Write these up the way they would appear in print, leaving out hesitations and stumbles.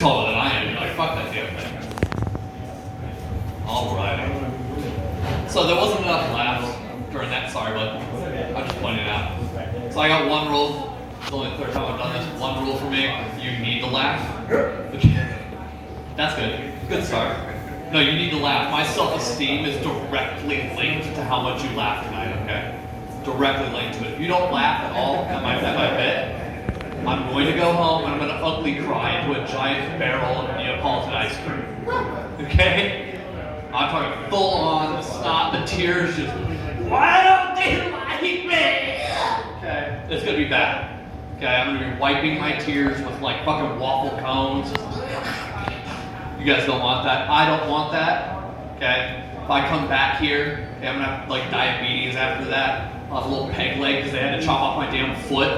taller than I am. You're like, fuck that damn thing. Alright. So there wasn't enough laughs during that, sorry, but I'm just pointing it out. So I got one rule. It's only the third time I've done this. One rule for me, you need to laugh. That's good. Good start. No, you need to laugh. My self-esteem is directly linked to how much you laugh tonight, okay? Directly linked to it. If you don't laugh at all at my bit, I'm going to go home and I'm going to ugly cry into a giant barrel of Neapolitan ice cream. Okay? I'm talking full on, the snot, the tears, just, why don't they like me? Okay? It's going to be bad. Okay? I'm going to be wiping my tears with like fucking waffle cones. You guys don't want that. I don't want that. Okay? If I come back here, okay, I'm going to have like diabetes after that. I'll have a little peg leg because they had to chop off my damn foot.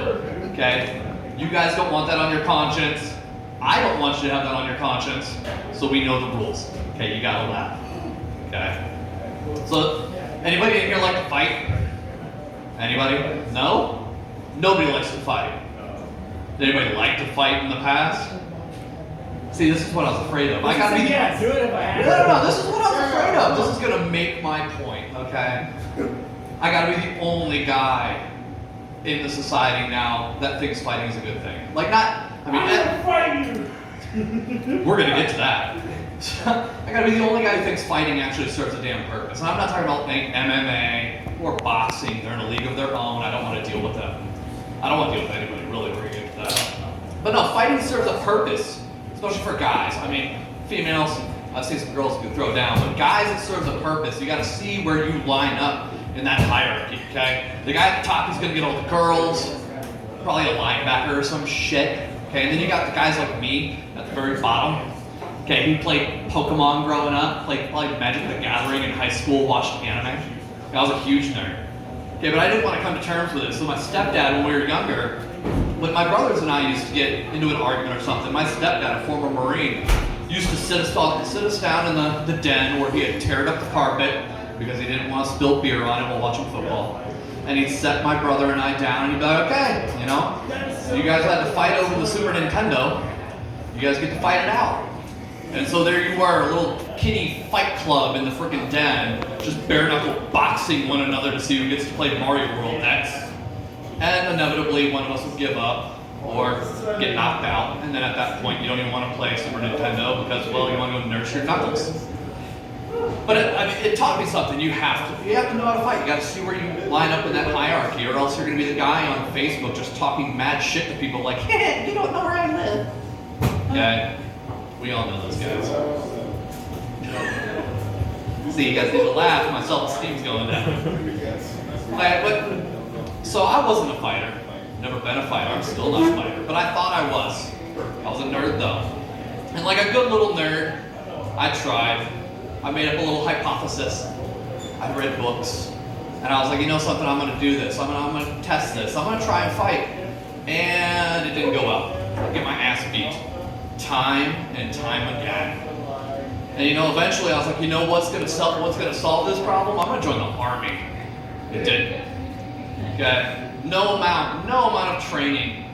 Okay? You guys don't want that on your conscience. I don't want you to have that on your conscience. So we know the rules. Okay, you gotta laugh. Okay. So, anybody in here like to fight? Anybody? No? Nobody likes to fight. Did anybody like to fight in the past? See, this is what I was afraid of. I gotta be. Yeah, do it if I have. No. This is what I was afraid of. This is gonna make my point. Okay. I gotta be the only guy in the society now that thinks fighting is a good thing. Like not, I mean, I'm gonna fight you. we're gonna get to that. I gotta be the only guy who thinks fighting actually serves a damn purpose. And I'm not talking about MMA or boxing. They're in a league of their own. I don't want to deal with them. I don't want to deal with anybody, really, we're gonna get to that. But no, fighting serves a purpose, especially for guys. I mean, females, I've seen some girls who can throw down, but guys, it serves a purpose. You gotta see where you line up in that hierarchy, okay? The guy at the top is gonna get all the girls, probably a linebacker or some shit, okay? And then you got the guys like me at the very bottom, okay? He played Pokemon growing up, played Magic the Gathering in high school, watched anime. I was a huge nerd. Okay, but I didn't want to come to terms with it. So my stepdad, when we were younger, when my brothers and I used to get into an argument or something, my stepdad, a former Marine, used to sit us down in the den where he had teared up the carpet because he didn't want to spill beer on it while watching football. And he'd set my brother and I down and he'd be like, okay, you know, you guys had to fight over the Super Nintendo, you guys get to fight it out. And so there you were, a little kiddie fight club in the freaking den, just bare knuckle boxing one another to see who gets to play Mario World next. And inevitably one of us would give up or get knocked out. And then at that point you don't even want to play Super Nintendo because, well, you want to go nurse your knuckles. But it taught me something. You have to know how to fight. You got to see where you line up in that hierarchy, or else you're going to be the guy on Facebook just talking mad shit to people like, hey, you don't know where I live. Okay, we all know those guys. See, you guys need to laugh. My self-esteem's going down. So I wasn't a fighter. Never been a fighter. I'm still not a fighter. But I thought I was. I was a nerd though, and like a good little nerd, I tried. I made up a little hypothesis. I read books. And I was like, you know something, I'm going to do this. I'm going to test this. I'm going to try and fight. And it didn't go well. I get my ass beat. Time and time again. And you know, eventually I was like, you know what's going to solve this problem? I'm going to join the army. It didn't. Okay? No amount of training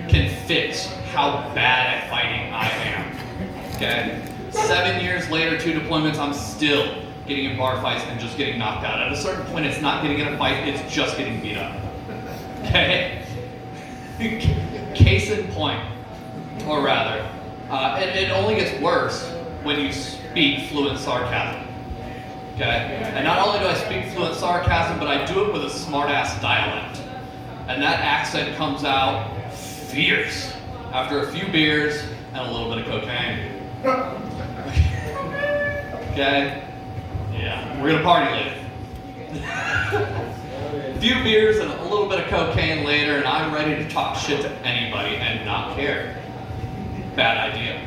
can fix how bad at fighting I am. Okay? 7 years later, 2 deployments, I'm still getting in bar fights and just getting knocked out. At a certain point, it's not getting in a fight, it's just getting beat up. Okay? Case in point, or rather, it only gets worse when you speak fluent sarcasm. Okay? And not only do I speak fluent sarcasm, but I do it with a smart-ass dialect. And that accent comes out fierce after a few beers and a little bit of cocaine. Okay? Yeah, we're gonna party later. A few beers and a little bit of cocaine later, and I'm ready to talk shit to anybody and not care. Bad idea.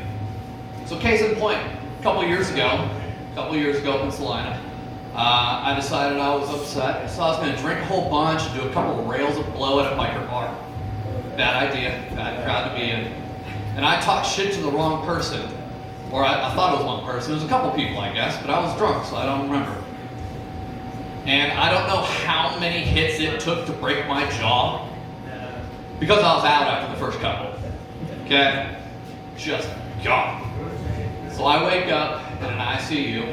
So case in point, a couple years ago up in Salina, I decided I was upset, so I was gonna drink a whole bunch and do a couple of rails of blow at a biker bar. Bad idea, bad crowd to be in. And I talked shit to the wrong person. Or I thought it was one person. It was a couple people, I guess, but I was drunk, so I don't remember. And I don't know how many hits it took to break my jaw, because I was out after the first couple. Okay? Just God. So I wake up in an ICU,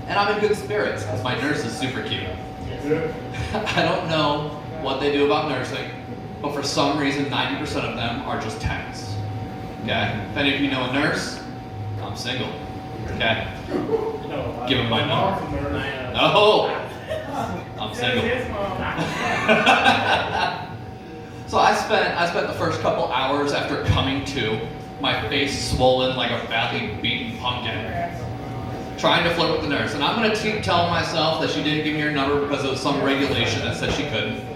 and I'm in good spirits because my nurse is super cute. I don't know what they do about nursing, but for some reason, 90% of them are just 10s. Okay? If any of you know a nurse, I'm single. Okay? Give him my number. No! I'm single. So I spent the first couple hours after coming to, my face swollen like a badly beaten pumpkin, trying to flirt with the nurse. And I'm going to keep telling myself that she didn't give me her number because of some regulation that said she couldn't,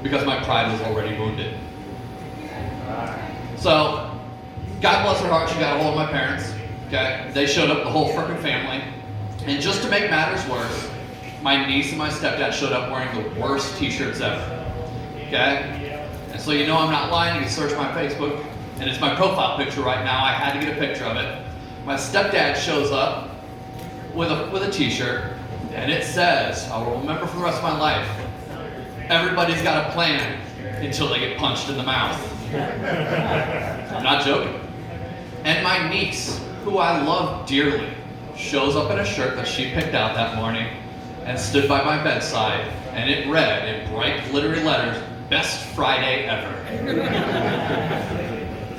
because my pride was already wounded. So, God bless her heart, she got a hold of my parents. Okay? They showed up, the whole frickin' family. And just to make matters worse, my niece and my stepdad showed up wearing the worst t-shirts ever. Okay? And so you know I'm not lying, you can search my Facebook, and it's my profile picture right now. I had to get a picture of it. My stepdad shows up with a t-shirt, and it says, I will remember for the rest of my life, everybody's got a plan until they get punched in the mouth. I'm not joking. And my niece, who I love dearly, shows up in a shirt that she picked out that morning and stood by my bedside, and it read in bright glittery letters, "Best Friday ever."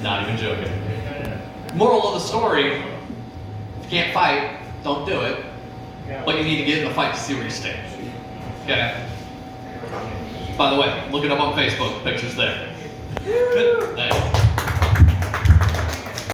Not even joking. Moral of the story, if you can't fight, don't do it. But you need to get in the fight to see where you stand. Okay? By the way, look it up on Facebook, pictures there. Thanks.